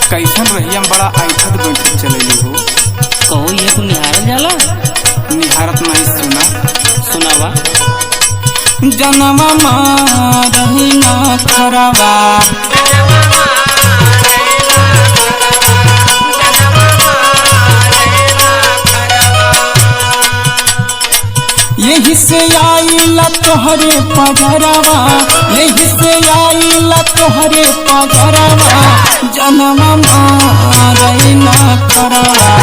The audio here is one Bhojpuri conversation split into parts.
कैसन रहिया बड़ा ऐठत बैठत चलैली हो। कहो ये तू निहारल जाला? निहारत नहीं सुना। सुनावा। जनवा मारही ना खरवा यही से आईला तोहरे पगरवा, यही से आईला तोहरे पगरवा, जनवा मारही ना खरवा।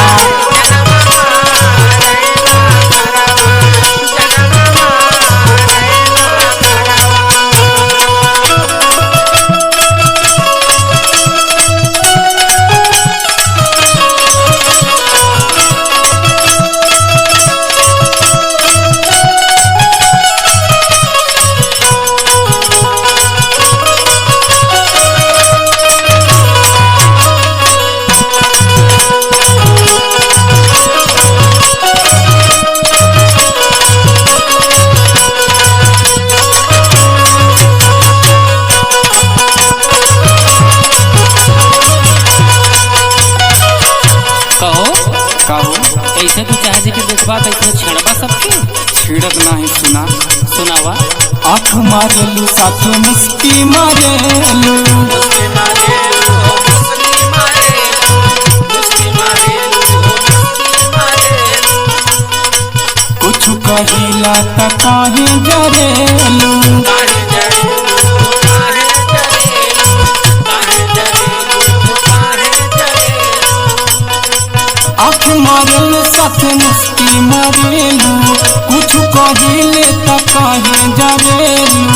ऐसे तू चाहे कि देखबा ऐसे छेड़बा सबके? छिड़त नहीं सुना। सुनावा। आँख मारेलू साथ मुस्की मारेलू, कुछ कहिला त काहे जरेलू, आँख मारेलू साथ मुस्की मारेलू, कुछ कहिले त काहे जरेलू।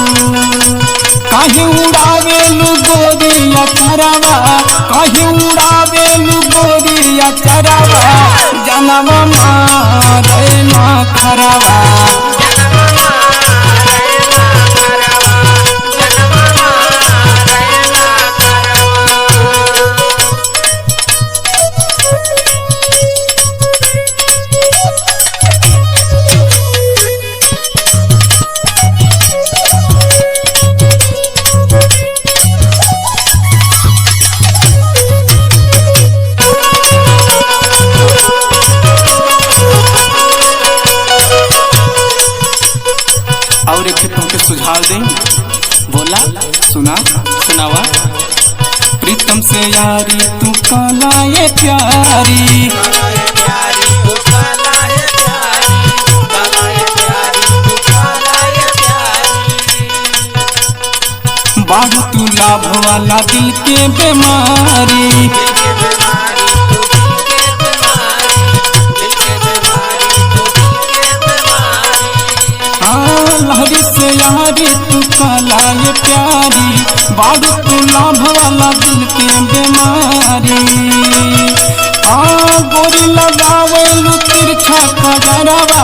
काहे उड़ावेलू गोरिया चरवा, काहे उड़ावेलू गोरिया चरवा, जनवा मारे ना खरवा। और एक तुमके सुझाव दें। बोला। सुना। सुनावा। प्रीतम से यारी तू काला ये प्यारी, बाढ़ तू लाभ वाला दिल के बीमारी, लहरी से यारी तू काला ये प्यारी, बाढ़ तू लाभ वाला दिल के बीमारी। गोरी लगावेलू तिरछा कजरवा,